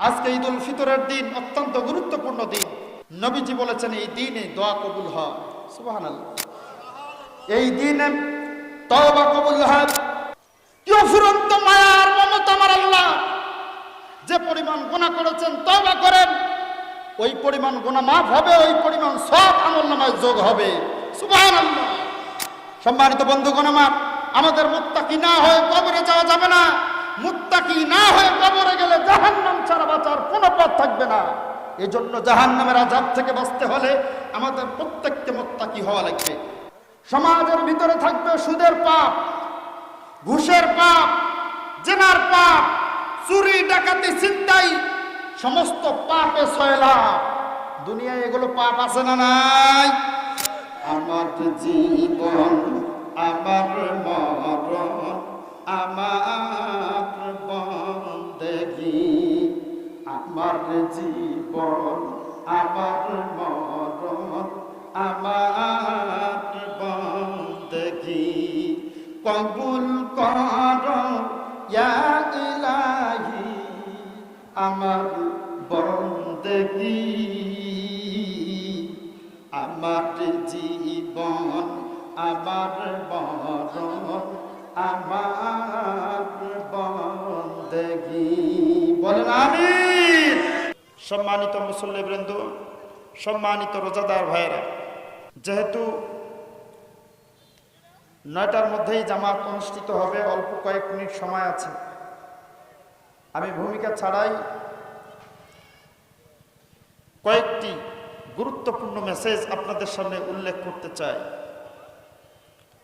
আজকে ঈদুল ফিতরের দিন অত্যন্ত গুরুত্বপূর্ণ দিন। নবীজি বলেছেন এই দিনে দোয়া কবুল হয়। সুবহানাল্লাহ। এই দিনে তওবা কবুল হয়। কি অফুরন্ত মায়ার মমতা আমার আল্লাহ। যে পরিমাণ গুনাহ করেছেন তওবা করেন, ওই পরিমাণ গুনাহ মাফ হবে, ওই পরিমাণ সব আমলনামায় যোগ হবে। সুবহানাল্লাহ। সম্মানিত বন্ধুগণ আমার, আমাদের মুত্তাকি না হয়ে কবরে যাওয়া যাবে না। মুত্তাকি না হয়ে কবরে গেলে জাহান্নাম ছাড়া বাঁচার কোনো পথ থাকবে না। এজন্য জাহান্নামের আযাব থেকে বাঁচতে হলে আমাদের প্রত্যেককে মুত্তাকি হওয়া লাগবে। সমাজের ভিতরে থাকবে সুদের পাপ, ঘুষের পাপ, জেনার পাপ, চুরি ডাকাতি ছিনতাই, সমস্ত পাপে সয়লা। দুনিয়ায় এগুলো পাপ আছে না নাই? আমার জীবন আমার মরণ আমার বন্দেগী, আমার জীবন আমার মরণ আমার বন্দেগী, কবুল কর ইয়া ইলাহি আমার বন্দেগী, আমার জীবন আমার মরণ আমার বন্দেগী। বলেন আমিন। সম্মানিত মুসল্লিবৃন্দ, সম্মানিত রোজাদার ভাইরা, যেহেতু 9টার মধ্যেই জামাত অনুষ্ঠিত হবে, অল্প কয়েক মিনিট সময় আছে, আমি ভূমিকা ছাড়াই কয়েকটি গুরুত্বপূর্ণ মেসেজ আপনাদের সামনে উল্লেখ করতে চাই।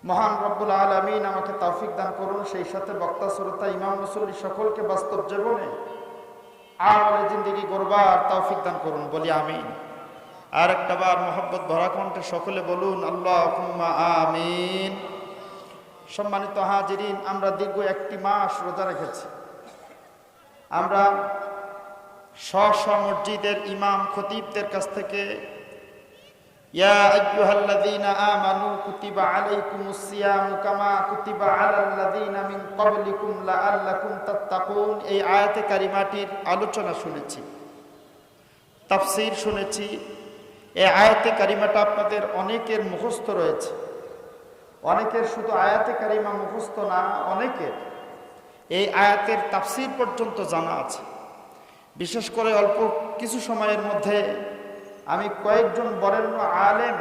মহান রব্বুল আলামিন আমাকে তৌফিক দান করুন, সেই সাথে বক্তা শ্রোতা ইমাম মুসল্লি সকলকে বাস্তব জীবনে আমলে জিন্দেগি গড়বার তৌফিক দান করুন, বলি আমিন। আর একটা বার মোহাব্বত ভরা কণ্ঠে সকলে বলুন আল্লাহুম্মা আমিন। সম্মানিত হাজিরিন, আমরা দীর্ঘ 1 মাস রোজা রেখেছি। আমরা স্ব মসজিদের ইমাম খতিবদের কাছ থেকে ইয়া আইয়ুহাল্লাযীনা আমানু কুতিবা আলাইকুমুস সিয়ামু কামা কুতিবা আলাল্লাযীনা মিন ক্বাবলিকুম লাআল্লাকুম তাত্তাকুন, এই আয়াতে কারিমাটির আলোচনা শুনেছি, তাফসীর শুনেছি। এই আয়াতে কারিমাটা আপনাদের অনেকের মুখস্থ রয়েছে। অনেকের শুধু আয়াতে কারিমা মুখস্থ না, অনেকের এই আয়াতের তাফসীর পর্যন্ত জানা আছে। বিশেষ করে অল্প কিছু সময়ের মধ্যে আমি কয়েকজন বরেণ্য আলেম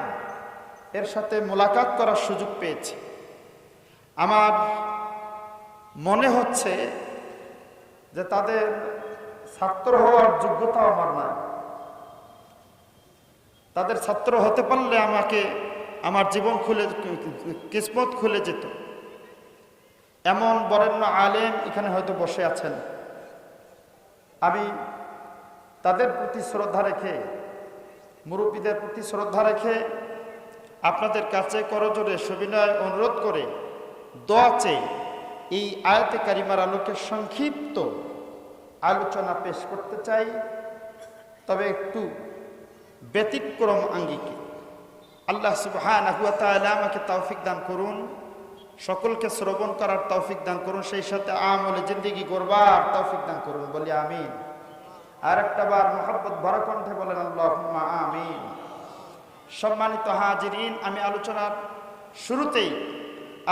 এর সাথে মোলাকাত করার সুযোগ পেয়েছি। আমার মনে হচ্ছে যে তাদের ছাত্র হওয়ার যোগ্যতা আমার নাই। তাদের ছাত্র হতে পারলে আমাকে আমার জীবন খুলে, কিসমত খুলে যেত। এমন বরেণ্য আলেম এখানে হয়তো বসে আছেন। আমি তাদের প্রতি শ্রদ্ধা রেখে, মুরব্বীদের প্রতি শ্রদ্ধা রেখে আপনাদের কাছে করজোড়ে সবিনয় অনুরোধ করে দোয়া চেয়ে এই আয়াতে কারিমার আলোকে সংক্ষিপ্ত আলোচনা পেশ করতে চাই, তবে একটু ব্যতিক্রম আঙ্গিকে। আল্লাহ সুবহানাহু ওয়া তাআলা আমাকে তৌফিক দান করুন, সকলকে শ্রবণ করার তৌফিক দান করুন, সেই সাথে আমলে জিন্দেগি গড়বার তৌফিক দান করুন, বলি আমিন। আর একটা বার মোহাব্বত ভরা কণ্ঠে বলেন আল্লাহুম্মা আমিন। সম্মানিত হাজিরিন, আমি আলোচনার শুরুতেই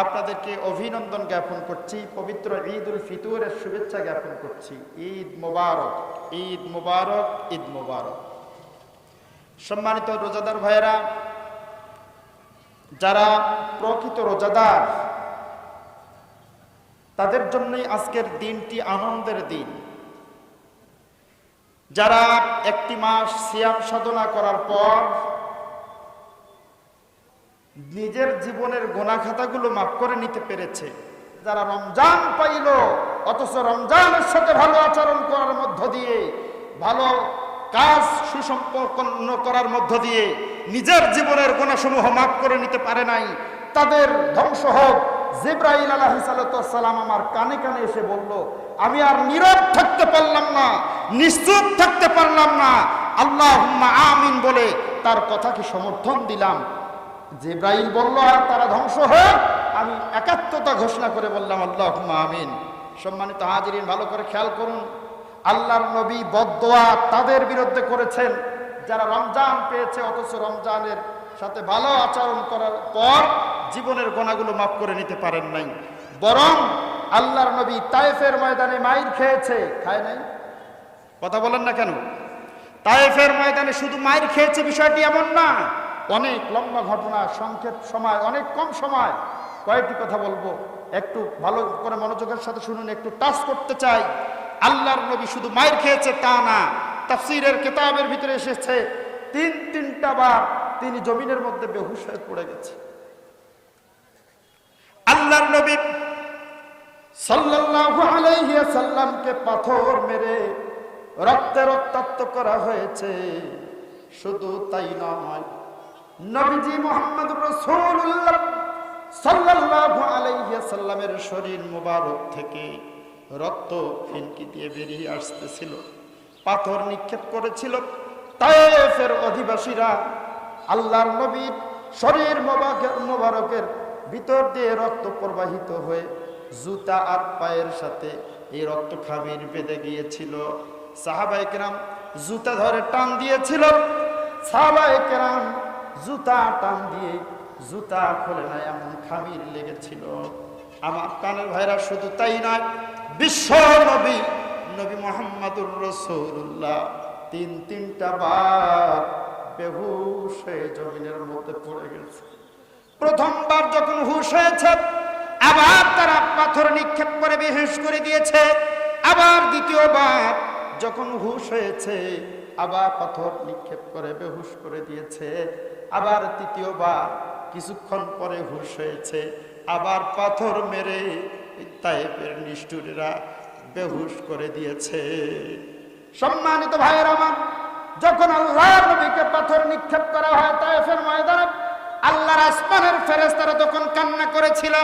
আপনাদেরকে অভিনন্দন জ্ঞাপন করছি, পবিত্র ঈদুল ফিতরের শুভেচ্ছা জ্ঞাপন করছি। ঈদ মোবারক, ঈদ মোবারক, ঈদ মোবারক। সম্মানিত রোজাদার ভাইয়েরা, যারা প্রকৃত রোজাদার তাদের জন্যই আজকের দিনটি আনন্দের দিন। যারা 1 মাস সিয়াম সাধনা করার পর নিজের জীবনের গুনাহ খাতাগুলো মাফ করে নিতে পেরেছে, যারা রমজান পাইল অথচ রমজানের সাথে ভালো আচরণ করার মধ্য দিয়ে, ভালো কাজ সুসম্পন্ন করার মধ্য দিয়ে নিজের জীবনের গুনাহসমূহ মাফ করে নিতে পারে নাই, তাদের ধ্বংস হোক। জিবরাইল আলাইহিস সালাম আমার কানে কানে এসে বলল, আমি আর নীরব থাকতে পারলাম না, নিশ্চুপ থাকতে পারলাম না, আল্লাহুম্মা আমিন বলে তার কথাকে সমর্থন দিলাম। জিবরাইল বলল আর তারা ধ্বংস হোক, আমি একাত্মতা ঘোষণা করে বললাম আল্লাহুম্মা আমিন। সম্মানিত হাজিরিন, ভালো করে খেয়াল করুন, আল্লাহর নবী বদদোয়া তাদের বিরুদ্ধে করেছেন যারা রমজান পেয়েছে অথচ রমজানের সাথে ভালো আচরণ করার পর জীবনের গোনাগুলো মাফ করে নিতে পারেন নাই। বরং আল্লাহর নবী তায়েফের ময়দানে মাইর খেয়েছে, খায় নাই? কথা বলেন না কেন? তায়েফের ময়দানে শুধু মাইর খেয়েছে বিষয়টি এমন না, অনেক লম্বা ঘটনা, সংক্ষেপ সময়, অনেক কম সময়, কয়েকটি কথা বলবো, একটু ভালো করে মনোযোগের সাথে শুনুন, একটু টাচ করতে চাই। আল্লাহর নবী শুধু মাইর খেয়েছে তা না, তাফসীরের কিতাবের ভিতরে এসেছে তিনটা বার তিনি জমিনের মধ্যে বেহুশ হয়ে পড়ে গেছে। আল্লাহর নবী সাল্লাল্লাহু আলাইহি ওয়াসাল্লামকে পাথর মেরে রক্তে রক্তাক্ত করা হয়েছে। শুধু তাই নয়, নবীজি মুহাম্মদুর রাসূলুল্লাহ সাল্লাল্লাহু আলাইহি ওয়াসাল্লামের শরীর মোবারক থেকে রক্ত ফিনকি দিয়ে বেরিয়ে আসতেছিল। পাথর নিক্ষেপ করেছিল তায়েফের অধিবাসীরা। আল্লাহর নবীর শরীর মোবারকের ভিতর দিয়ে রক্ত প্রবাহিত হয়ে জুতা আর পায়ের সাথে এই রক্ত খামির বেঁধে গিয়েছিল। সাহাবায়ে কেরাম জুতা ধরে টান দিয়েছিল, সাহাবায়ে কেরাম জুতা টান দিয়ে জুতা খোলে না, এমন খামির লেগেছিল। আমার কানের ভাইরা, শুধু তাই নয়, বিশ্ব নবী নবী মুহাম্মদুর রাসূলুল্লাহ তিনটা বার বেহুশ হয়ে জমিনের মধ্যে পড়ে গেছে। প্রথমবার যখন হুশ হয়েছে আবার তারা পাথর নিক্ষেপ করে বেহুশ করে দিয়েছে। আবার দ্বিতীয়বার যখন হুশ হয়েছে আবার পাথর নিক্ষেপ করে বেহুশ করে দিয়েছে। আবার তৃতীয়বার কিছুক্ষণ পরে হুশ হয়েছে, আবার পাথর মেরে তায়েফের নিষ্ঠুরেরা বেহুশ করে দিয়েছে। সম্মানিত ভাইয়ের আমার, যখন আল্লাহর নবীকে পাথর নিক্ষেপ করা হয় তায়েফের ময়দানে, আল্লাহর আসমানের ফেরেশতারা তখন কান্না করেছিল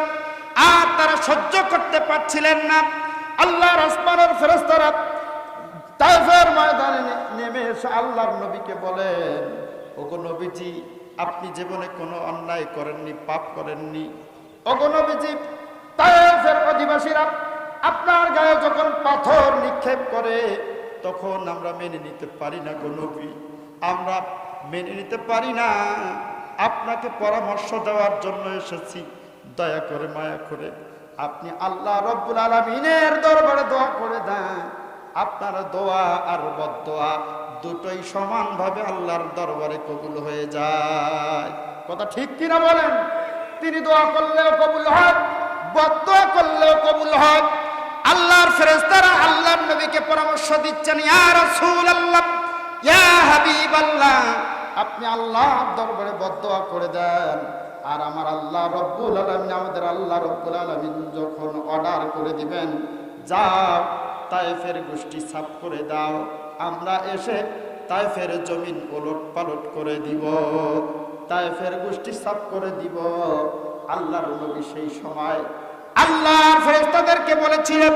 আর তারা সহ্য করতে পারছিলেন না। আল্লাহর আসমানের ফেরেশতারা তায়েফের ময়দানে নেমে এসে আল্লাহর নবীকে বলেন, ওগো নবীজি, আপনি জীবনে কোনো অন্যায় করেননি, পাপ করেননি। ওগো নবীজি, তায়েফের অধিবাসীরা আপনার গায়ে যখন পাথর নিক্ষেপ করে তখন আমরা মেনে নিতে পারি না গো নবী, আমরা মেনে নিতে পারি না। আপনাকে পরামর্শ দেওয়ার জন্য এসেছি, দয়া করে মায়া করে আপনি আল্লাহ রব্বুল আলামিনের দরবারে দোয়া করে দেন। আপনার দোয়া আর বদদোয়া দুটোই সমানভাবে আল্লাহর দরবারে কবুল হয়ে যায়। কথা ঠিক কিনা বলেন? তিনি দোয়া করলেও কবুল হয়, বদদোয়া করলেও কবুল হয়। আল্লাহর ফেরেশতারা আল্লাহর নবীকে পরামর্শ দিচ্ছেন, ইয়া রাসূলুল্লাহ, ইয়া হাবিবাল্লাহ, আপনি আল্লাহর দরবারে বদদোয়া করে দেন। আর আমার আল্লাহ রব্বুল আলামিন, আমাদের আল্লাহ রব্বুল আলামিন যখন অর্ডার করে দিবেন, যাও তায়েফের গোষ্ঠী সাফ করে দাও, আমরা এসে তায়েফের জমিন ওলট পালট করে দিব, তায়েফের গোষ্ঠী সাফ করে দিব। আল্লাহর নবী সেই সময় আল্লাহর ফেরেশতাদেরকে বলেছিলেন,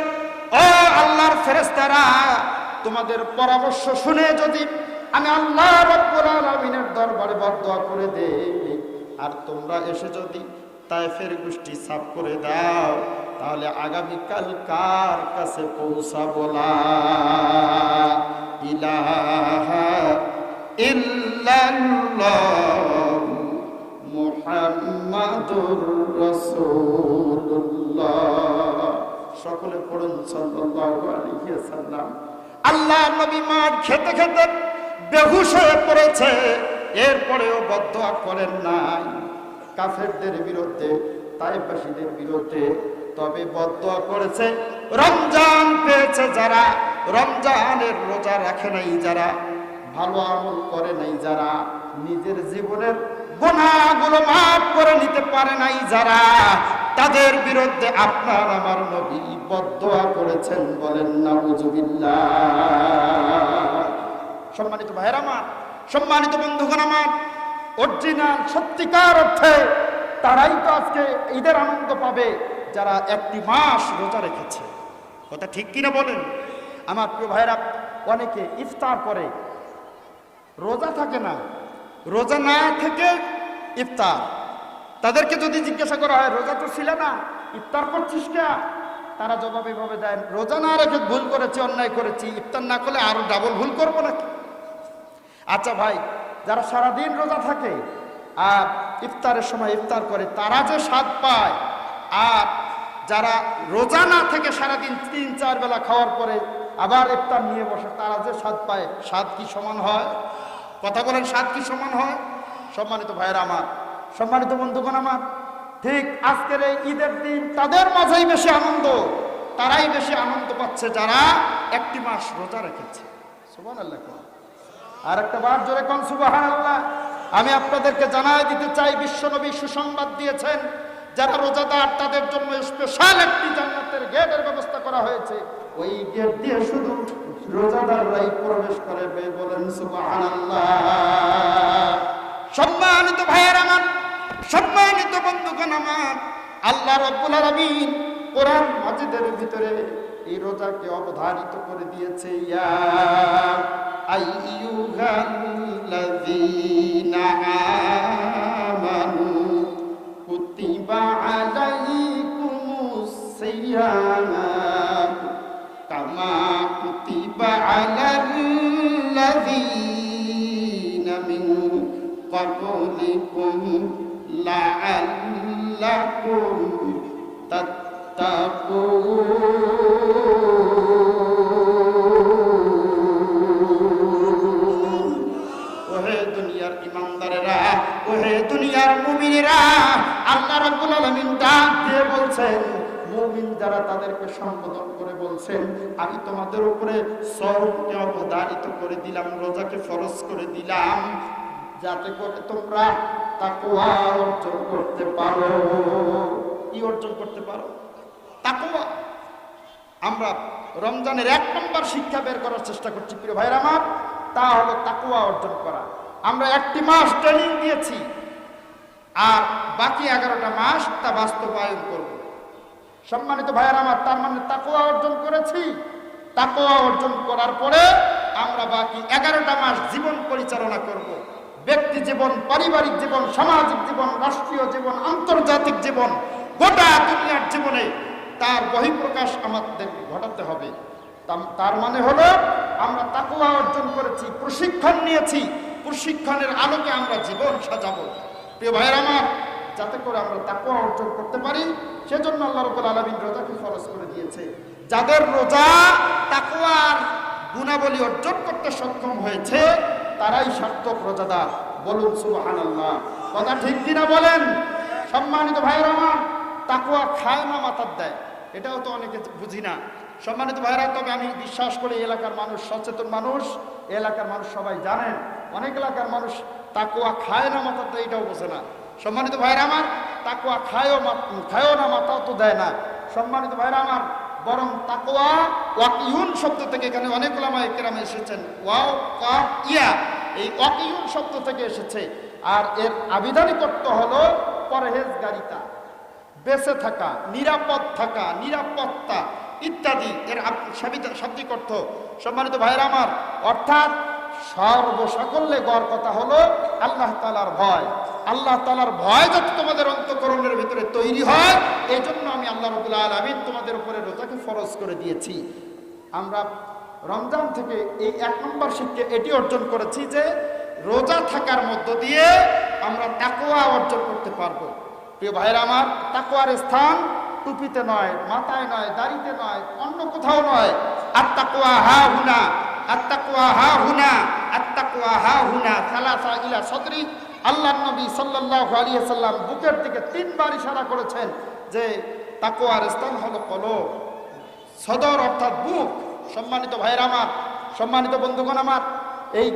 ও আল্লাহর ফেরেশতারা, তোমাদের পরামর্শ শুনে যদি আমি আল্লাহ রব্বুল আলামিনের দরবারে বদদোয়া করে দেই আর তোমরা এসে যদি তায়েফের গোষ্ঠী সাফ করে দাও, তাহলে আগামীকাল কার কাছে পৌঁছাবো? লা ইলাহা ইল্লাল্লাহ মুহাম্মাদুর রাসূলুল্লাহ। সকলে পড়ুন সাল্লাল্লাহু আলাইহি ওয়াসাল্লাম। আল্লাহর নবী মার খেতে খেতে বেহুশ হয়ে পড়েছে, এরপরেও বদদোয়া করেন নাই কাফেরদের বিরুদ্ধে, তায়েফবাসীদের বিরুদ্ধে। তবে বদদোয়া করেছে রমজান পেয়েছে যারা, রমজানের রোজা রাখে নাই যারা, ভালো আমল করে নাই যারা, নিজের জীবনের গুনাহগুলো মাফ করে নিতে পারে নাই যারা, তাদের বিরুদ্ধে আপনার আমার নবী বদদোয়া করেছেন। বলেন নাউজুবিল্লাহ। সম্মানিত ভাইয়েরা আমার, সম্মানিত বন্ধুগণ আমার, অরিজিনাল সত্যিকার অর্থে তারাই তো আজকে ঈদের আনন্দ পাবে যারা একটি মাস রোজা রেখেছে। কথা ঠিক কিনা বলেন? আমার প্রিয় ভাইরা, অনেকে ইফতার করে, রোজা থাকে না, রোজা না থেকে ইফতার। তাদেরকে যদি জিজ্ঞাসা করা হয়, রোজা তো ছিল না, ইফতার করছিস কে? তারা জবাব এভাবে দেয়, রোজা না রেখে ভুল করেছি, অন্যায় করেছি, ইফতার না করলে আরো ডাবল ভুল করবো নাকি? আচ্ছা ভাই, যারা সারাদিন রোজা থাকে আর ইফতারের সময় ইফতার করে তারা যে স্বাদ পায়, আর যারা রোজা না থেকে সারাদিন 3-4 বেলা খাওয়ার পরে আবার ইফতার নিয়ে বসে তারা যে স্বাদ পায়, স্বাদ কি সমান হয়? কথা বলেন, স্বাদ কি সমান হয়? সম্মানিত ভাইয়েরা আমার, সম্মানিত বন্ধুগণ আমার, ঠিক আজকের এই ঈদের দিন তাদের মাঝেই বেশি আনন্দ, তারাই বেশি আনন্দ পাচ্ছে যারা একটি মাস রোজা রেখেছে। সুবহানাল্লাহ। আর একটা বার জোরে কোন সুবহানাল্লাহ। আমি আপনাদেরকে জানাই দিতে চাই, বিশ্বনবী সুসংবাদ দিয়েছেন, যারা রোজাদার তাদের জন্য স্পেশাল একটি জান্নাতের গেটের ব্যবস্থা করা হয়েছে। ওই গেট দিয়ে শুধু রোজাদাররাই প্রবেশ করবে, বলেন সুবহানাল্লাহ। সম্মানিত ভাইয়েরা আমার, সম্মানিত বন্ধুগণ আমার, আল্লাহ রাব্বুল আলামিন কোরআন মাজিদের ভিতরে এই রোজাকে অবধারিত করে দিয়েছে। ইয়া আইয়ুহাল্লাযীনা আমানু কুতিবা আলাইকুমুস সিয়াম কামা কুতিবা আলাল্লাযীনা মিন ক্বাবলিকুম লাআল্লাকুম তাত্তাকুন। ওহে দুনিয়ার ইমানদারেরা, ওহে দুনিয়ার মুমিনেরা, আল্লাহ রাব্বুল আলামিন ডাক দিয়ে বলছেন, মুমিন যারা তাদেরকে সম্বোধন করে বলছেন, আমি তোমাদের উপরে সওমকে অবধারিত করে দিলাম, রোজাকে ফরজ করে দিলাম, যাতে করে তোমরা তাকওয়া অর্জন করতে পারো। কি অর্জন করতে পারো? তাকওয়া। আমরা রমজানের 1 নম্বর শিক্ষা বের করার চেষ্টা করছি প্রিয় ভাইরা আমার, তা হলো তাকওয়া অর্জন করা। আমরা 1টি মাস ট্রেনিং দিয়েছি, আর বাকি 11টা মাস তা বাস্তবায়ন করব। সম্মানিত ভাইরা আমার, তার মানে তাকওয়া অর্জন করেছি। তাকওয়া অর্জন করার পরে আমরা বাকি 11টা মাস জীবন পরিচালনা করব। ব্যক্তি জীবন, পারিবারিক জীবন, সামাজিক জীবন, রাষ্ট্রীয় জীবন, আন্তর্জাতিক জীবন, গোটা দুনিয়ার জীবনে তার বহিঃপ্রকাশ আমাদের ঘটাতে হবে। তার মানে হলো আমরা তাকওয়া অর্জন করেছি, প্রশিক্ষণ নিয়েছি, প্রশিক্ষণের আলোকে আমরা জীবন সাজাবো। প্রিয় ভাইয়েরা আমার, যাতে করে আমরা তাকওয়া অর্জন করতে পারি, সেজন্য আল্লাহ রাব্বুল আলামিন রোজাকে ফরজ করে দিয়েছে। যাদের রোজা তাকওয়ার গুণাবলী অর্জন করতে সক্ষম হয়েছে তারাই সার্থক রোজাদার। বলুন সুবহানাল্লাহ। কথা ঠিক কিনা বলেন? সম্মানিত ভাইয়েরা আমার, তাকওয়া খায় না মাথার দেয়, এটাও তো অনেকে বুঝি না। সম্মানিত ভাইয়েরা, তবে আমি বিশ্বাস করি এলাকার মানুষ সচেতন মানুষ, এলাকার মানুষ সবাই জানেন। অনেক এলাকার মানুষ তাকওয়া খায় না মাথার দেয়, এটাও বোঝে না। সম্মানিত ভাইয়েরা আমার, তাকওয়া খায়ও না, মাথাও তো দেয় না। সম্মানিত ভাইয়েরা আমার, বরং তাকওয়া ওয়াকিউন শব্দ থেকে, এখানে অনেক উলামায়ে কেরাম এসেছেন, ওয়াও কাফ ইয়া, এই ওয়াকিউন শব্দ থেকে এসেছে। আর এর আবিধানিক অর্থ হলো পরহেজগারিতা, বেঁচে থাকা, নিরাপদ থাকা, নিরাপত্তা ইত্যাদি এর শাব্দিক অর্থ। সম্মানিত ভাইরা আমার, অর্থাৎ সর্বসাকল্যে গড় কথা হলো আল্লাহ তাআলার ভয়। আল্লাহ তাআলার ভয় যাতে তোমাদের অন্তঃকরণের ভিতরে তৈরি হয়, এই জন্য আমি আল্লাহ রাব্বুল আলামিন তোমাদের উপরে রোজাকে ফরজ করে দিয়েছি। আমরা রমজান থেকে এই 1 নম্বর শিক্ষা এটি অর্জন করেছি যে রোজা থাকার মধ্য দিয়ে আমরা তাকওয়া অর্জন করতে পারবো। প্রিয় ভাইরা আমার, তাকওয়ার স্থান টুপিতে নয়, মাথায় নয়, দাড়িতে নয়, অন্য কোথাও নয়। আত-তাকওয়া হা হুনা, আত-তাকওয়া হা হুনা, আত-তাকওয়া হা হুনা, সালাসা ইলা সদরি। আল্লাহর নবী সাল্লাল্লাহু আলাইহি ওয়াসাল্লাম বুকের দিকে 3 বার ইশারা করেছেন যে তাকওয়ার স্থান হলো কলব, সদর অর্থাৎ বুক। সম্মানিত ভাইরা আমার, সম্মানিত বন্ধুগণ আমার, এই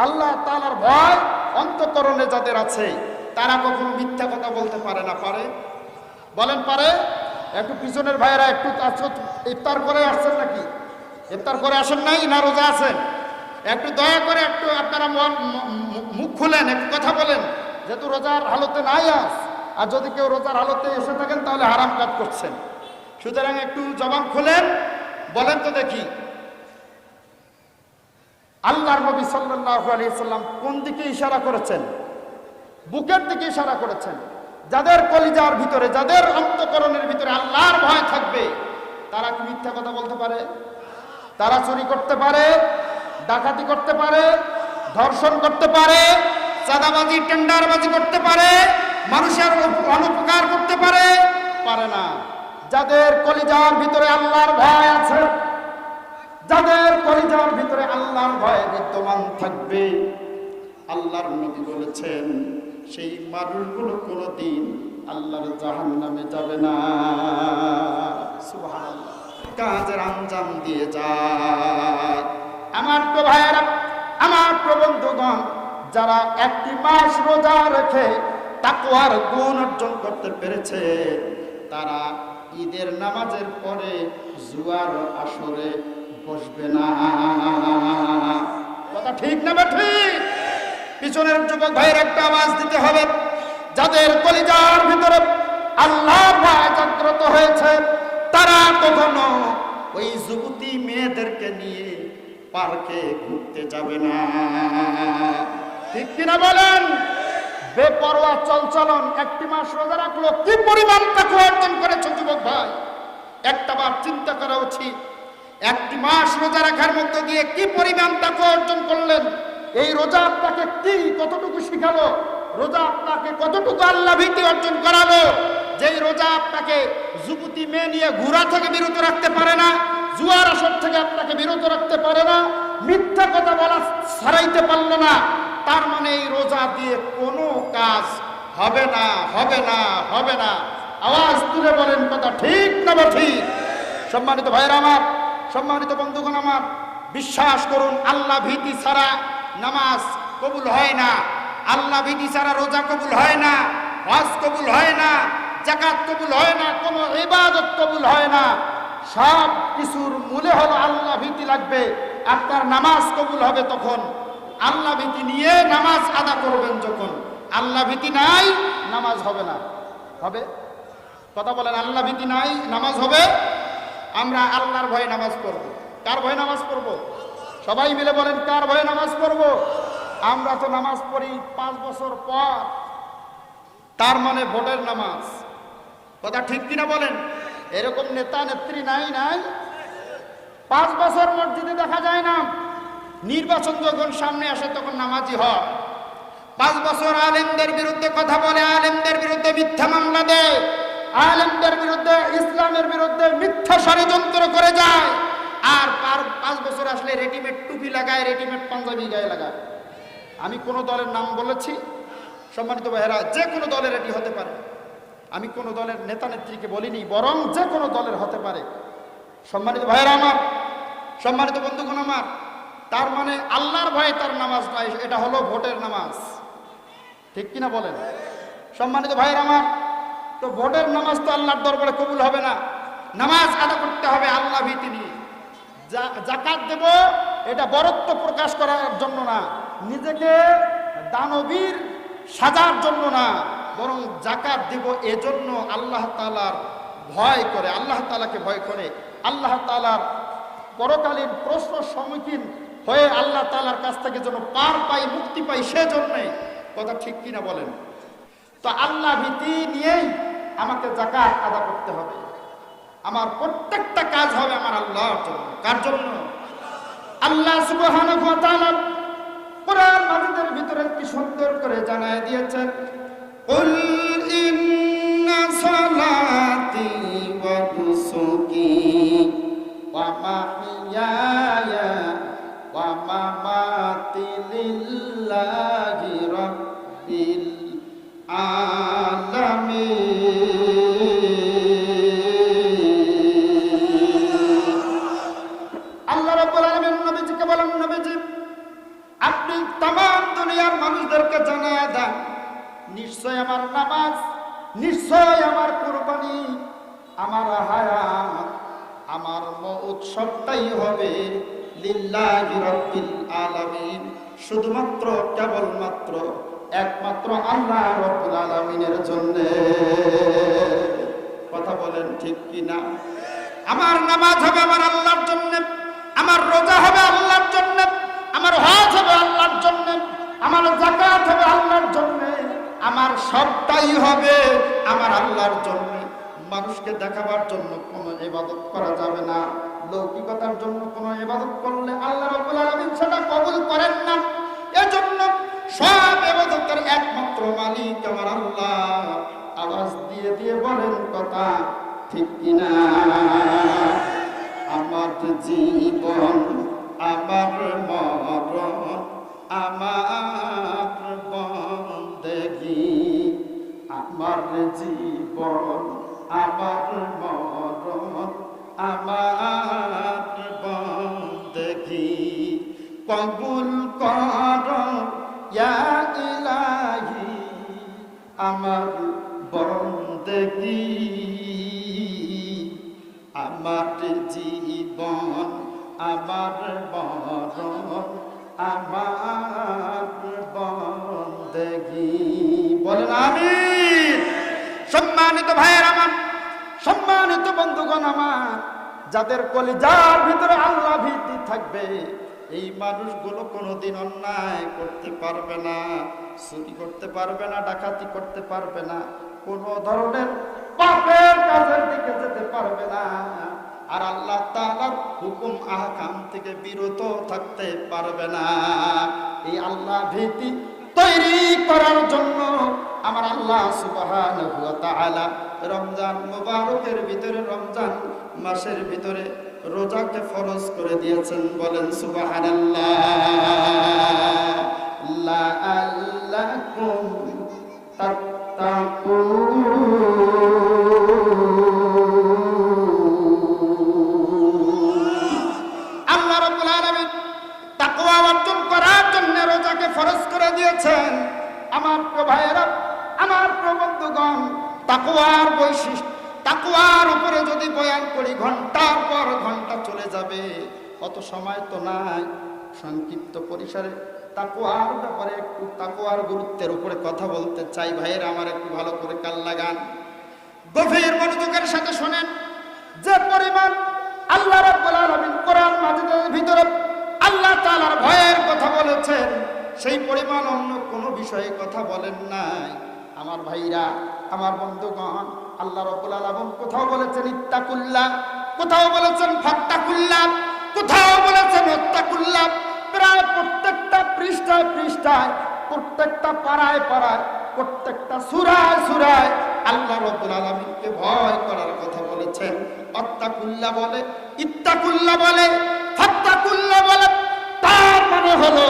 আল্লাহ তাআলার ভয় অন্তঃকরণে যাদের আছে তারা কখনো মিথ্যা কথা বলতে পারে না। পারে? বলেন পারে? একটু পিছনের ভাইয়েরা একটু ইফতার করে আসছেন নাকি? ইফতার করে আসেন নাই না রোজা আছেন? একটু দয়া করে একটু আপনারা মুখ খুলেন, একটু কথা বলেন, যেহেতু রোজার হালতে নাই আস। আর যদি কেউ রোজার হালতে এসে থাকেন তাহলে হারাম কাজ করছেন। সুতরাং একটু জবান খুলেন, বলেন তো দেখি আল্লাহর নবী সাল্লাল্লাহু আলাইহি সাল্লাম কোন দিকে ইশারা করেছেন? বুকের দিকে ইশারা করেছেন। যাদের কলিজার ভিতরে, যাদের অন্তঃকরণের ভিতরে আল্লাহর ভয় থাকবে তারা কি মিথ্যা কথা বলতে পারে? তারা চুরি করতে পারে, ডাকাতি করতে পারে, ধর্ষণ করতে পারে, চাঁদাবাজি টেন্ডারবাজি করতে পারে, মানুষের অনুপকার করতে পারে? পারে না। যাদের কলিজার ভিতরে আল্লাহর ভয় আছে, যাদের কলিজার ভিতরে আল্লাহর ভয় বিদ্যমান থাকবে, আল্লাহর নবী বলেছেন সেই মানুষগুলো কোনোদিন আল্লাহর জাহান্নামে যাবে না। সুবহানাল্লাহ। কাজের আঞ্জাম দিয়ে যায়। আমার তো ভাইয়েরা, আমার বন্ধুগণ, যারা একটি মাস রোজা রেখে তাকওয়ার গুণ অর্জন করতে পেরেছে, তারা ঈদের নামাজের পরে জুয়ার আসরে বসবে না। কথা ঠিক না ঠিক? পিছনের যুবক ভাইয়ের একটা আওয়াজ দিতে হবে। যাদের কলিজার ভিতরে আল্লাহর ভয় জাগ্রত হয়েছে, তারা কখনো ওই যুবতী মেয়েদেরকে নিয়ে পার্কে ঘুরতে যাবে না। ঠিক কিনা বলেন? বেপরোয়া চলচলন একটি মাস রোজা রাখলো, কি পরিমাণ তাকওয়া অর্জন করেছে যুবক ভাই, একটা বার চিন্তা করা উচিত। একটি মাস রোজা রাখার মধ্য দিয়ে কি পরিমাণ তাকওয়া অর্জন করলেন? এই রোজা আপনাকে কি কতটুকু শিখালো? রোজা আপনাকে কতটুকু আল্লাহ ভীতি অর্জন করালো? যেই রোজা আপনাকে যুবতী মেয়ে নিয়ে ঘোরা থেকে বিরত রাখতে পারে না, জুয়ার আসর থেকে আপনাকে বিরত রাখতে পারে না, মিথ্যা কথা বলা ছাড়াইতে পারলো না, তার মানে এই রোজা দিয়ে কোনো কাজ হবে না, হবে না, হবে না। আওয়াজ তুলে বলেন কথা ঠিক না ঠিক? সম্মানিত ভাইরা আমার, সম্মানিত বন্ধুগণ আমার, বিশ্বাস করুন আল্লাহ ভীতি ছাড়া নামাজ কবুল হয় না, আল্লাহ ভীতি ছাড়া রোজা কবুল হয় না, হজ কবুল হয় না, যাকাত কবুল হয় না, কোনো ইবাদত কবুল হয় না। সব কিছুর মূলে হলো আল্লাহ ভীতি লাগবে। আপনার নামাজ কবুল হবে তখন আল্লাহ ভীতি নিয়ে নামাজ আদা করবেন। যখন আল্লাহ ভীতি নাই, নামাজ হবে না। হবে? কথা বলেন, আল্লাহ ভীতি নাই, নামাজ হবে? আমরা আল্লাহর ভয়ে নামাজ পড়ব। কার ভয়ে নামাজ পড়ব? সবাই মিলে বলেন, কার ভয়ে নামাজ পড়ব? আমরা তো নামাজ পড়ি 5 বছর পর, তার মানে ভোটের নামাজ। কথা ঠিক কিনা বলেন? এরকম নেতা নেত্রী নাই? 5 বছর মসজিদে দেখা যায় না, নির্বাচন যখন সামনে আসে তখন নামাজি হয়। 5 বছর আলেমদের বিরুদ্ধে কথা বলে, আলেমদের বিরুদ্ধে মিথ্যা মামলা দেয়, আলেমদের বিরুদ্ধে, ইসলামের বিরুদ্ধে মিথ্যা ষড়যন্ত্র করে যায়। আর 5 বছর আসলে রেডিমেড টুপি লাগায়, রেডিমেড পাঞ্জাবি গায়ে লাগায়। আমি কোন দলের নাম বলেছি? সম্মানিত ভাইয়েরা, যে কোনো দলের এটি হতে পারে। আমি কোন দলের নেতা নেত্রীকে বলিনি, বরং যে কোনো দলের হতে পারে। সম্মানিত ভাইয়েরা আমার, সম্মানিত বন্ধুগণ আমার, তার মানে আল্লাহর ভয়ে তার নামাজ নয়, এটা হলো ভোটের নামাজ। ঠিক কিনা বলেন? সম্মানিত ভাইয়েরা আমার, তো ভোটের নামাজ তো আল্লাহর দরবারে কবুল হবে না। নামাজ আদা করতে হবে আল্লাহ ভীতি নিয়ে। যাকাত দেব, এটা বরত্ব প্রকাশ করার জন্য না, নিজেকে দানবীর সাজার জন্য না, বরং যাকাত দেব এজন্য আল্লাহ তাআলার ভয় করে, আল্লাহ তাআলাকে ভয় করে, আল্লাহ তাআলার পরকালীন প্রশ্ন সম্মুখীন হয়ে আল্লাহ তাআলার কাছ থেকে যেন পার পাই, মুক্তি পাই, সেজন্যে। কথা ঠিক কিনা বলেন? তো আল্লাহ ভীতি নিয়েই আমাকে যাকাত আদা করতে হবে। আমার প্রত্যেকটা কাজ হবে আমার আল্লাহর জন্য। কার জন্য? আল্লাহ সুবহানাহু ওয়া তাআলা কোরআন মাজিদের ভিতরে কি সুন্দর করে জানায় দিয়েছেন, কুল ইন্না সালাতি ওয়া নুসুকি ওয়া মাহইয়ায়া ওয়া মামাতি লিল্লাহি রাব্বিল আল্লাহ রাব্বুল আলামিন নবীজিকে বলেন, নবীজি আপনি तमाम দুনিয়ার মানুষদেরকে জানায় দেন, নিশ্চয় আমার নামাজ, নিশ্চয় আমার কুরবানি, আমার হায়াত, আমার মওত সবটাই হবে লিল্লাহি রাব্বিল আলামিন, শুধুমাত্র কেবলমাত্র একমাত্র আল্লাহ রাব্বুল আলামিনের জন্য। কথা বলেন ঠিক কি না? আমার নামাজ হবে আমার আল্লাহর জন্য, আমার রোজা হবে আল্লাহর জন্য, আমার হজ হবে আল্লাহর জন্য, আমার যাকাত হবে আল্লাহর জন্য, আমার সবটাই হবে আমার আল্লাহর জন্য। মানুষকে দেখাবার জন্য কোনো ইবাদত করা যাবে না। লৌকিকতার জন্য কোনো ইবাদত করলে আল্লাহ রাব্বুল আলামিন সেটা কবুল করেন না। এজন্য সব ইবাদতের একমাত্র মালিক আমার আল্লাহ। আওয়াজ দিয়ে দিয়ে বলেন কথা ঠিক কিনা? আমার জীবন আমার মরণ আমার বন্দেগী, আমার জীবন আমার মরণ আমার বন্দেগী, কবুল কর ইয়া ইলাহি আমার বন্দেগী। আমার জীবন আমার মরণ আমার বন্দেগী। বলেন আমিন। সম্মানিত ভাইয়ের আমার, সম্মানিত বন্ধুগণ আমার, যাদের কলিজার ভিতরে আল্লাহ ভীতি থাকবে, এই মানুষগুলো কোনোদিন অন্যায় করতে পারবে না, চুরি করতে পারবে না, ডাকাতি করতে পারবে না, কোনো ধরনের পাপের কাজের দিকে যেতে পারবে না, আর আল্লাহ তাআলার হুকুম আহকাম থেকে বিরত থাকতে পারবে না। এই আল্লাহ ভীতি তৈরি করার জন্য আমার আল্লাহ সুবহানাহু ওয়া তাআলা রমজান মুবারকের ভিতরে, রমজান মাসের ভিতরে রোজাকে ফরজ করে দিয়েছেন। বলেন সুবহানাল্লাহ। লাআল্লাকুম আল্লাহ রাব্বুল আলামিন তাকওয়া অর্জন করার জন্য রোজাকে ফরজ করে দিয়েছেন। আমার প্রিয় ভাইয়েরা, আমার প্রিয় বন্ধুগণ, তাকওয়ার বৈশিষ্ট্য, তাকওয়ার উপরে যদি বয়ান করি ঘন্টার পর ঘন্টা চলে যাবে, অত সময় তো নাই। সংক্ষিপ্ত পরিসরে তাকওয়ার ব্যাপারে একটু, তাকওয়ার গুরুত্বের উপরে কথা বলতে চাই। ভাইয়েরা আমার একটু ভালো করে কান লাগান, গভীর মনোযোগের সাথে শোনেন। যে পরিমাণ আল্লাহ রাব্বুল আলামিন কোরআন মাজিদের ভিতরে আল্লাহ তাআলার ভয়ের কথা বলেছেন, সেই পরিমাণ অন্য কোনো বিষয়ে কথা বলেন নাই। আমার ভাইরা, আমার বন্ধুগণ, আল্লাহ রাব্বুল আলামিন কোথাও বলেছেন ইত্তাকুল্লাহ, কোথাও বলেছেন ফাত্তাকুল্লাহ, কোথাও বলেছেন ওয়াত্তাকুল্লাহ। প্রায় প্রত্যেকটা পৃষ্ঠায় পৃষ্ঠায়, প্রত্যেকটা পাড়ায় পাড়ায়, প্রত্যেকটা সূরায় সূরায় আল্লাহ রাব্বুল আলামিনকে ভয় করার কথা বলেছেন। ওয়াত্তাকুল্লাহ বলে, ইত্তাকুল্লাহ বলে, ফাত্তাকুল্লাহ বলে, তার মানে হলো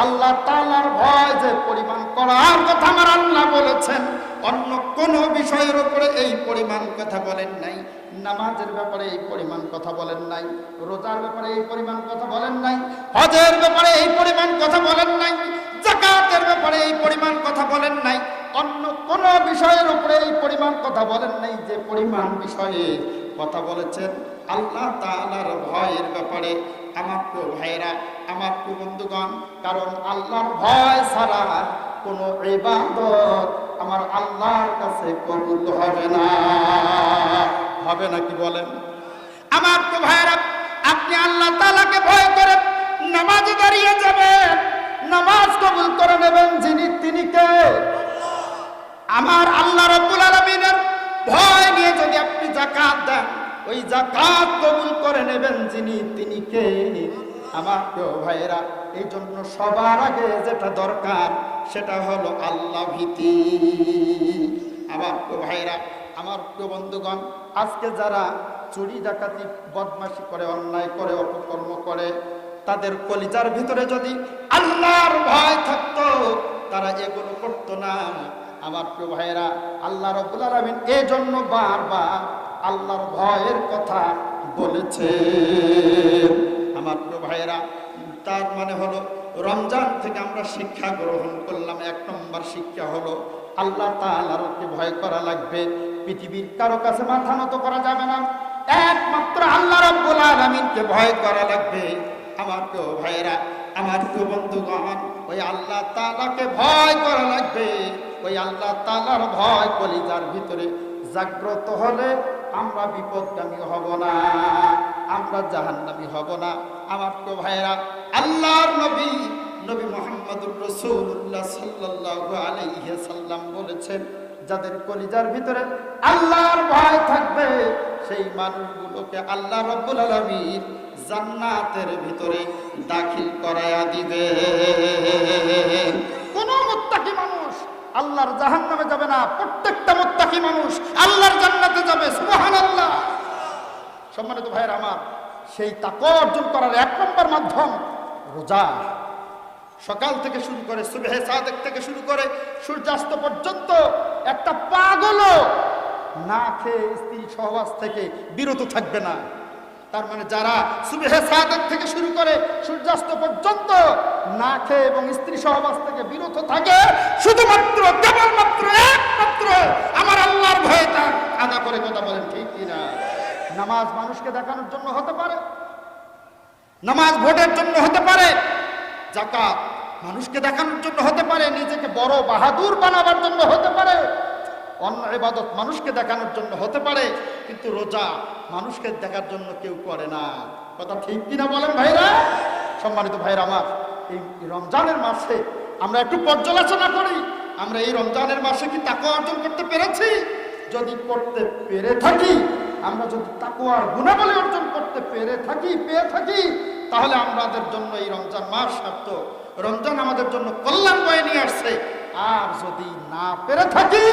আল্লাহ তাআলার ভয় যে পরিমাণ করার কথা আমার আল্লাহ বলেছেন, অন্য কোনো বিষয়ের উপরে এই পরিমাণ কথা বলেন নাই। নামাজের ব্যাপারে এই পরিমাণ কথা বলেন নাই, রোজার ব্যাপারে এই পরিমাণ কথা বলেন নাই, হজের ব্যাপারে এই পরিমাণ কথা বলেন নাই, যাকাতের ব্যাপারে এই পরিমাণ কথা বলেন নাই, অন্য কোনো বিষয়ের উপরে এই পরিমাণ কথা বলেন নাই যে পরিমাণ বিষয়ে কথা বলেছেন আল্লাহ তাআলার ভয়ের ব্যাপারে। আমার প্রিয় ভাইরা, আমার প্রিয় বন্ধুগণ, কারণ আল্লাহর ভয় ছাড়া কোনো ইবাদত আমার আল্লাহর কাছে কবুল হবে না। হবে না কি বলেন? আমার প্রিয় ভাইরা, আপনি আল্লাহ তাআলাকে ভয় করে নামাজে দাঁড়িয়ে যাবেন, নামাজ কবুল করে নেবেন যিনি, তিনি কে? আমার আল্লাহ রাব্বুল আলামিনের ভয় নিয়ে যদি আপনি যাকাত দেন, ওই যাকাত কবুল করে নেবেন যিনি, তিনি কে? আমার প্রিয় ভাইয়েরা, এই জন্য সবার আগে যেটা দরকার সেটা হলো আল্লাহ ভীতি। আমার প্রিয় ভাইয়েরা, আমার প্রিয় বন্ধুগণ, আজকে যারা চুরি ডাকাতি বদমাশি করে, অন্যায় করে, অপকর্ম করে, তাদের কলিজার ভিতরে যদি আল্লাহর ভয় থাকতো তারা এগুলো করতো না। আমার প্রিয় ভাইয়েরা, আল্লাহ রাব্বুল আলামিন এই জন্য বারবার আল্লাহর ভয়ের কথা বলেছে। আমার প্রিয় ভাইয়েরা, তার মানে হলো রমজান থেকে আমরা শিক্ষা গ্রহণ করলাম। এক নম্বর শিক্ষা হলো আল্লাহ তাআলাকে ভয় করা লাগবে। পৃথিবীর কারো কাছে মাথা নত করা যাবে না, একমাত্র আল্লাহ রাব্বুল আলামিনকে ভয় করা লাগবে। আমার প্রিয় ভাইয়েরা, আমার প্রিয় বন্ধুগণ, ওই আল্লাহ তাআলাকে ভয় করা লাগবে। ওই আল্লাহ তাআলার ভয় কলিজার ভিতরে জাগ্রত হলে আমরা বিপদগামী হব না, আমরা জাহান্নামী হব না। আমার প্রিয় ভাইয়েরা, আল্লাহর নবী, নবী মুহাম্মদুর রাসূলুল্লাহ সাল্লাল্লাহু আলাইহি সাল্লাম বলেছেন, যাদের কলিজার ভিতরে আল্লাহর ভয় থাকবে, সেই মানুষগুলোকে আল্লাহ রাব্বুল আলামিন জান্নাতের ভিতরে দাখিল করায়া দিবে। কোন মুত্তাকি মানুষ আল্লাহর জাহান্নামে যাবে না, প্রত্যেকটা মুত্তাকি মানুষ আল্লাহর জান্নাতে যাবে। সুবহানাল্লাহ। সম্মানিত ভাইয়ের আমার, সেই তাকওয়া অর্জন করার এক নম্বর মাধ্যম রোজা। সকাল থেকে শুরু করে সুবহে সাদেক থেকে শুরু করে সূর্যাস্ত পর্যন্ত একটা পাগলও না খেয়ে স্ত্রী সহবাস থেকে বিরত থাকবে না। তার মানে যারা সুবহে সাদেক থেকে শুরু করে সূর্যাস্ত পর্যন্ত না খেয়ে এবং স্ত্রী সহবাস থেকে বিরত থাকে, শুধুমাত্র কেবলমাত্র একমাত্র আমার আল্লাহর ভয়ে তা আদা করে। কথা বলেন ঠিক কিনা? নামাজ মানুষকে দেখানোর জন্য হতে পারে, নামাজ ভোটের জন্য হতে পারে, যাকাত মানুষকে দেখানোর জন্য হতে পারে, নিজেকে বড় বাহাদুর বানাবার জন্য হতে পারে, অন্য ইবাদত মানুষকে দেখানোর জন্য হতে পারে, কিন্তু রোজা মানুষকে দেখার জন্য কেউ করে না। কথা ঠিক কিনা বলেন ভাইরা? সম্মানিত ভাইরা আমার, এই রমজানের মাসে আমরা একটু পর্যালোচনা করি, আমরা এই রমজানের মাসে কি তাকওয়া অর্জন করতে পেরেছি? যদি করতে পেরে থাকি, আমরা যদি তাকওয়ার গুণাবলী অর্জন করতে পেয়ে থাকি, তাহলে আমাদের জন্য এই রমজান মাস সার্থক। রমজান আমাদের জন্য কল্যাণ বয়ে নিয়ে আসছে। আর যদি না পেরে থাকি,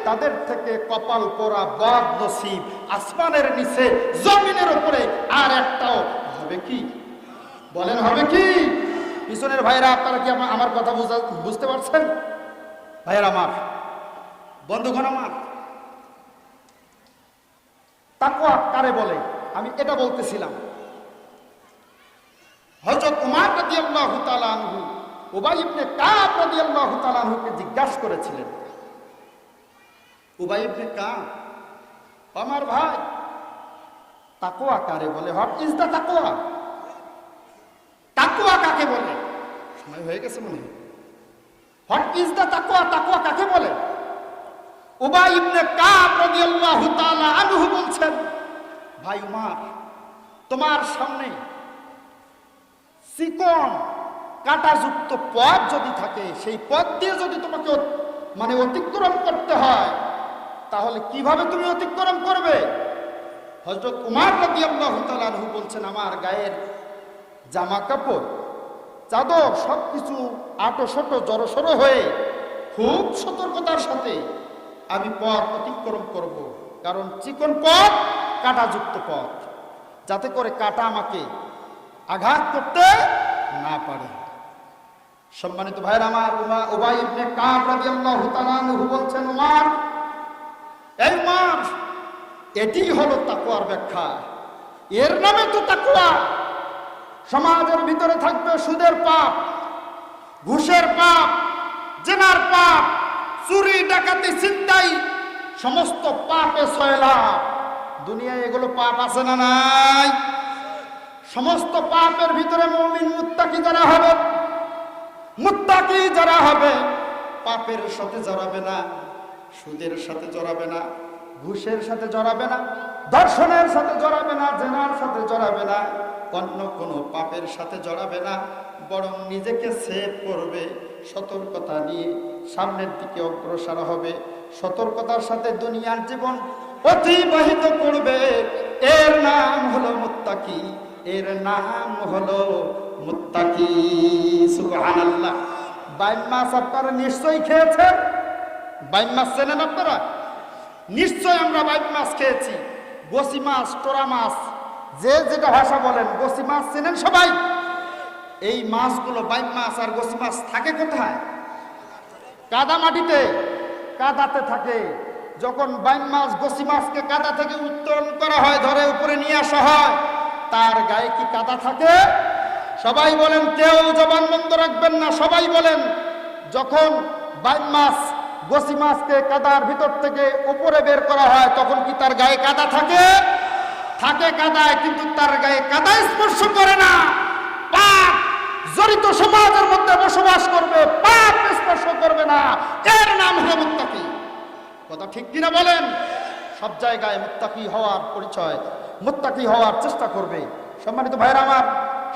তাদের থেকে কপাল পোড়া বদ নসিব আসমানের নিচে জমিনের উপরে আর একটাও হবে কি? বলেন হবে কি? পিছনের ভাইরা, আপনারা কি আমার কথা বুঝতে পারছেন? ভাইয়ের আমার, বন্ধুগণ আমার, তাকওয়া কারে বলে? আমি এটা বলতেছিলাম। হযরত ওমর রাদিয়াল্লাহু তাআলা আনহু উবাই ইবনে কাব রাদিয়াল্লাহু তাআলা আনহুকে জিজ্ঞাসা করেছিলেন, উবাই ইবনে কাব, আমার ভাই, তাকওয়া কারে বলে? হোয়াট ইজ দ্য তাকওয়া? তাকওয়া কাকে বলে? সময় হয়ে গেছে মনে হয়। হোয়াট ইজ দ্য তাকওয়া? তাকওয়া কাকে বলে? উবাই ইবনে কাব রাদিয়াল্লাহু তাআলা আনহু বলছেন, ভাই উমর, তোমার সামনে চিকন কাঁটাযুক্ত পথ যদি থাকে, সেই পথ দিয়ে যদি তোমাকে অতিক্রম করতে হয়, তাহলে কিভাবে তুমি অতিক্রম করবে? হযরত উমর রাদিয়াল্লাহু তাআলা আনহু বলছেন, আমার গায়ের জামা কাপড়, চাদর সবকিছু আটো-শটো জড়সড়ো হয়ে খুব সতর্কতার সাথে আমি পথ অতিক্রম করব। কারণ চিকন পথ, কাঁটাযুক্ত পথ, যাতে করে কাঁটা আমাকে আঘাত করতে না পারে। সম্মানিত ভাইরা আমার, উবাই ইবনে কাব রাদিয়াল্লাহু তাআলা আনহু বলছেন, উমর, এই উমর, এটি হলো তাকওয়ার ব্যাখ্যা। এর নামে তো তাকওয়া। সমাজের ভিতরে থাকবে সুদের পাপ, ঘুষের পাপ, জেনার পাপ, চুরি ডাকাতি ছিনতাই, সমস্ত পাপে সয়লা। দুনিয়ায় এগুলো পাপ আছে না নাই? সমস্ত পাপের ভিতরে মুমিন মুত্তাকি যারা হবে, পাপের সাথে জড়াবে না, সুদের সাথে জড়াবে না, ঘুষের সাথে জড়াবে না, ধর্ষণের সাথে জড়াবে না, জেনার সাথে জড়াবে না, অন্য কোনো পাপের সাথে জড়াবে না, বরং নিজেকে সেভ করবে, সতর্কতা নিয়ে সামনের দিকে অগ্রসর হবে, সতর্কতার সাথে দুনিয়ার জীবন অতিবাহিত করবে। এর নাম হলো মুত্তাকি, এর নাম হলো মুত্তাকি। সুবহানাল্লাহ। বাইম মাছ আপনারা নিশ্চয়ই খেয়েছেন। বাইম মাছ চেনেন আপনারা? নিশ্চয় আমরা বাইম মাছ খেয়েছি। গোসি মাছ, টোরা মাছ, যে যেটা ভাষা বলেন, গোসি মাছ চেনেন সবাই? এই মাছগুলো, বাইম মাছ আর গোসি মাছ থাকে কোথায়? কাদা মাটিতে, কাদাতে থাকে। যখন বাইম মাছ, গোসি মাছকে কাদা থেকে উত্তোলন করা হয়, ধরে উপরে নিয়ে আসা হয়, তার গায়ে কি কাদা থাকে? সবাই বলেন, কেউ জবান বন্ধ রাখবেন না, সবাই বলেন। যখন বাইম মাছ, গোসি মাছকে কাদার ভিতর থেকে উপরে বের করা হয়, তখন কি তার গায়ে কাদা থাকে? থাকে কাদায়, কিন্তু তার গায়ে কাদা স্পর্শ করে না। পাপ জড়িত সমাজের মধ্যে বসবাস করবে, পাপ স্পর্শ করবে না। এর নাম হলো মুত্তাকি। কথা ঠিক কিনা বলেন? সব জায়গায় মুত্তাকি হওয়ার পরিচয়, মুত্তাকি হওয়ার চেষ্টা করবে। সম্মানিত ভাইরা আমার,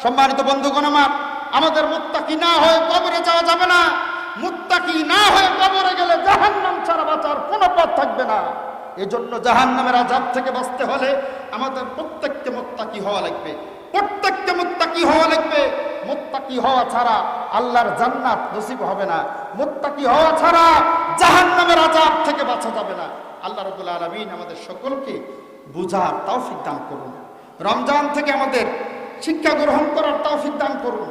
সম্মানিত বন্ধুগণ আমার, আমাদের মুত্তাকি না হয়ে কবরে যাওয়া যাবে না। মুত্তাকি না হয়ে কবরে গেলে জাহান্নাম ছাড়া বাঁচার কোনো পথ থাকবে না। এজন্য জাহান্নামের আযাব থেকে বাঁচতে হলে আমাদের প্রত্যেককে মুত্তাকি হওয়া লাগবে, প্রত্যেককে মুত্তাকি হওয়া লাগবে। মুত্তাকি হওয়া ছাড়া আল্লাহর জান্নাত নসিব হবে না, মুত্তাকি হওয়া ছাড়া জাহান্নামের আযাব থেকে বাঁচা যাবে না। আল্লাহ রাব্বুল আলামিন আমাদের সকলকে বুঝার তৌফিক দান করুন, রমজান থেকে আমাদের শিক্ষা গ্রহণ করার তৌফিক দান করুন।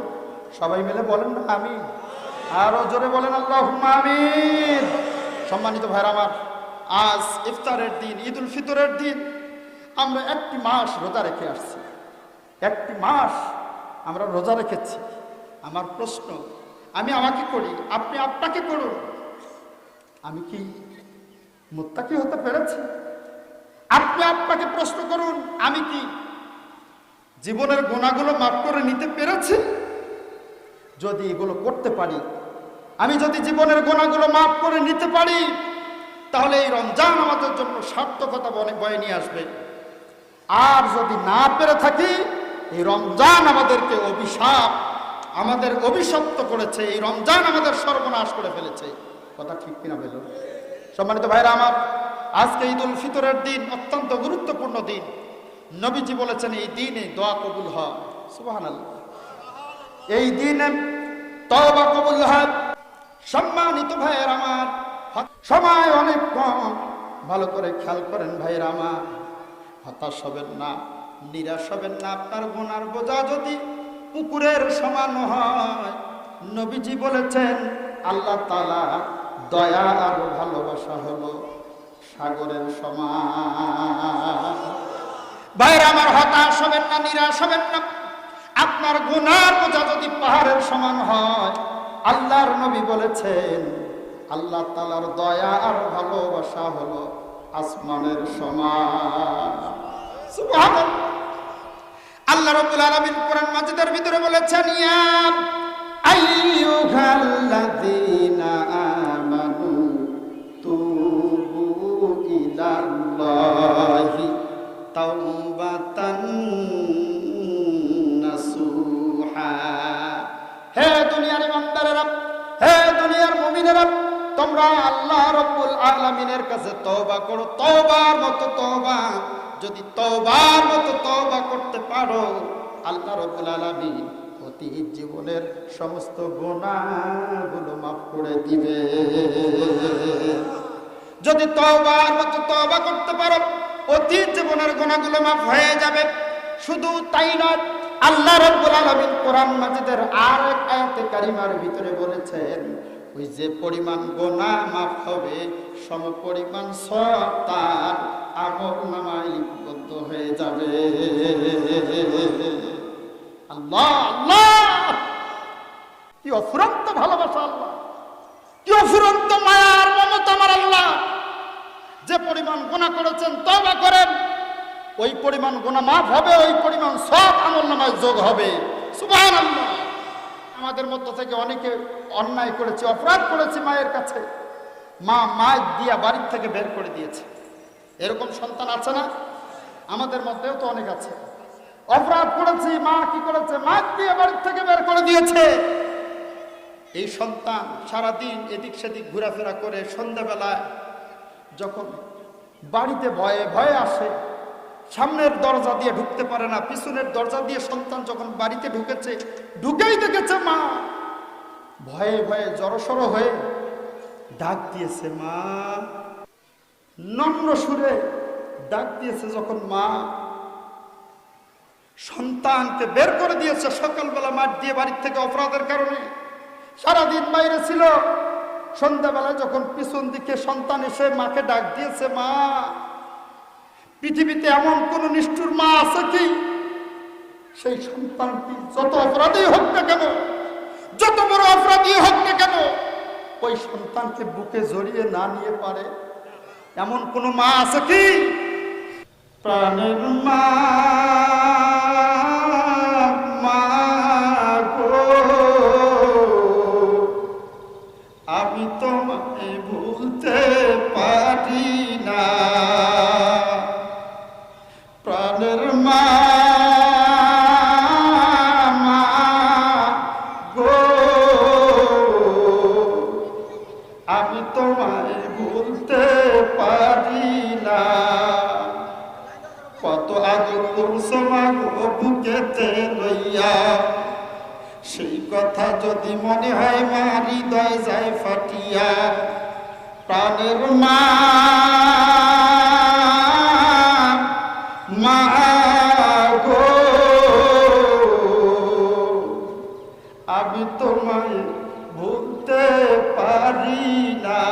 সবাই মিলে বলেন না আমিন, আরো জোরে বলেন আল্লাহুম্মা আমিন। সম্মানিত ভাইরা আমার, আজ ইফতারের দিন, ঈদ উল ফিতরের দিন। আমরা একটি মাস রোজা রেখে আসছি, একটি মাস আমরা রোজা রেখেছি। আমার প্রশ্ন, আমি আমাকে করি, আপনি আপনাকে করুন, আমি কি মুত্তাকি হতে পেরেছি? আপনি আপনাকে প্রশ্ন করুন, আমি কি জীবনের গুনাহগুলো মাফ করে নিতে পেরেছি? যদি এগুলো করতে পারি, আমি যদি জীবনের গুনাহগুলো মাফ করে নিতে পারি, তাহলে এই রমজান আমাদের জন্য সার্থকতা বয়ে নিয়ে আসবে। আর যদি না পেরে থাকি, এই রমজান আমাদেরকে অভিশাপ, আমাদের অভিশপ্ত করেছে, এই রমজান আমাদের সর্বনাশ করে ফেলেছে। কথা ঠিক কিনা বলো? সম্মানিত ভাইরা আমার, আজকে ঈদ উল ফিতরের দিন অত্যন্ত গুরুত্বপূর্ণ দিন। নবীজি বলেছেন এই দিনে দোয়া কবুল হয়। সুবহানাল্লাহ। এই দিনে তওবা কবুল হয়। সম্মানিত ভাইরা আমার, সময় অনেক কম, ভালো করে খেয়াল করেন ভাইরা আমার। হতাশ হবেন না, নিরাশ হবেন না। আপনার গুনার বোঝা যদি পুকুরের সমান হয়, নবীজি বলেছেন আল্লাহ তাআলা দয়া আর ভালোবাসা হলো সাগরের সমান। ভাইরা আমার, হতাশ হবেন না, নিরাশ হবেন না। আপনার গুনার বোঝা যদি পাহাড়ের সমান হয়, আল্লাহর নবী বলেছেন আল্লাহ তাআলার দয়া আর ভালোবাসা হলো আসমানের সমান। সুবহানাল্লাহ। আল্লাহ রাব্বুল আলামিন কোরআন মাজিদের ভিতরে বলেছেন, ইয়া আইয়ুহাল্লাযীনা আমানু তুবু ইলাল্লাহি তাওবাতান নাসুহা। হে দুনিয়ার ইমানদারেরা, হে দুনিয়ার মুমিনেরা, তোমরা আল্লাহ রাব্বুল আলামিনের কাছে তওবা করো। তওবার মতো তওবা, যদি তওবার মতো তওবা করতে পারো, আল্লাহ রাব্বুল আলামিন অতীত জীবনের সমস্ত গুনাহগুলো মাফ করে দিবে। যদি তওবার মতো তওবা করতে পারো, অতীত জীবনের গুনাহগুলো মাফ হয়ে যাবে। শুধু তাই নয়, আল্লাহ রাব্বুল আলামিন কোরআন মাজিদের আরেক আয়াতে কারিমার ভিতরে বলেছেন, ওই যে পরিমাণ গুনাহ মাফ হবে, সমপরিমাণ সওয়াব তার আমলনামায় লিপিবদ্ধ হয়ে যাবে। আল্লাহ আল্লাহ, কি অফুরন্ত ভালোবাসা আল্লাহ, কি অফুরন্ত মায়ার মমতা আমার আল্লাহ। যে পরিমাণ গুনাহ করেছেন, তওবা করেন, ওই পরিমাণ গুনাহ মাফ হবে, ওই পরিমাণ সওয়াব আমলনামায় যোগ হবে। সুবহানাল্লাহ। আমাদের মধ্য থেকে অনেকে অন্যায় করেছে, অপরাধ করেছে মায়ের কাছে, মা মায়ের দিয়া বাড়ির থেকে বের করে দিয়েছে। এরকম সন্তান আছে না? আমাদের মধ্যেও তো অনেক আছে। অপরাধ করেছি, মা কি করেছে, মা দিয়ে বাড়ির থেকে বের করে দিয়েছে। এই সন্তান সারাদিন এদিক সেদিক ঘোরাফেরা করে, সন্ধ্যাবেলায় যখন বাড়িতে ভয়ে ভয়ে আসে, সামনের দরজা দিয়ে ঢুকতে পারে না, পিছনের দরজা দিয়ে সন্তান যখন বাড়িতে ঢুকেছে, ঢুকেই দেখেছে মা, ভয়ে ভয়ে জড়সড় হয়ে ডাক দিয়েছে মা, নম্র সুরে ডাক দিয়েছে। যখন মা সন্তানকে বের করে দিয়েছে সকালবেলা মাঠ দিয়ে বাড়ির থেকে অপরাধের কারণে, সারাদিন বাইরে ছিল, সন্ধ্যাবেলা যখন পিছন দিকে সন্তান এসে মাকে ডাক দিয়েছে মা, পৃথিবীতে এমন কোন নিষ্ঠুর মা আছে কি, সেই সন্তানটি যত অপরাধী হোক না কেন, যত বড় অপরাধী হোক না কেন, ওই সন্তানকে বুকে জড়িয়ে না নিয়ে পারে, এমন কোন মা আছে কি? প্রাণের মা, মা গো, আমি তোমাকে ভুলতে পারি না। প্রাণের মা, মা গো, আমি তোমায় ভুলতে পারি না। কত আদর করছো মাগো বুকেতে লইয়া, সেই কথা যদি মনে হয় মা হৃদয় যায় ফাটিয়া। প্রাণের মা, মা গো আমি তোমায় ভুলতে পারি না।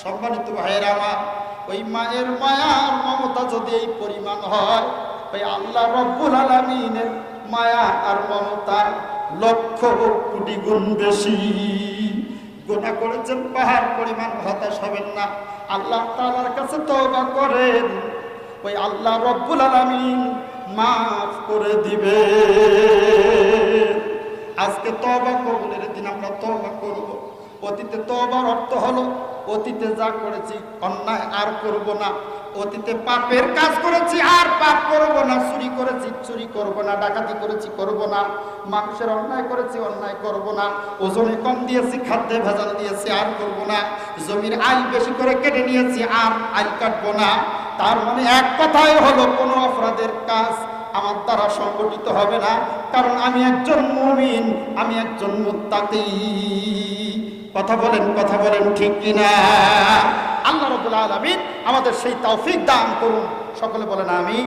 সম্মানিত ভাইয়েরা, আমার ওই মায়ের মায়ার মমতা যদি এই পরিমাণ হয়, ওই আল্লাহ রব্বুল আলামিনের মায়া আর মমতা লক্ষ কোটি গুণ বেশি। গুনাহ করেছেন পাহাড় পরিমাণ, হতাশ হবেন না, আল্লাহ তাআলার কাছে তওবা করেন, ওই আল্লাহ রব্বুল আলামিন মাফ করে দিবে। আজকে তওবা কবুলের দিন আমরা তওবা করব। অতীতে তওবার অর্থ হলো অতীতে যা করেছি অন্যায় আর করব না, অতীতে পাপের কাজ করেছি আর পাপ করব না, চুরি করেছি চুরি করব না, ডাকাতি করেছি করব না, মানুষের অন্যায় করেছি অন্যায় করব না, ওজনে কম দিয়েছি খাদ্যে ভেজাল দিয়েছি আর করব না, জমির আইল বেশি করে কেটে নিয়েছি আর আইল কাটবো না। তার মানে এক কথাই হলো কোনো অপরাধের কাজ আমার দ্বারা সংগঠিত হবে না, কারণ আমি একজন মুমিন, আমি একজন মুত্তাকি। কথা বলেন ঠিক কিনা? আল্লাহ রাব্বুল আলামিন আমাদের সেই তৌফিক দান করুন। সকলে বলেন আমিন।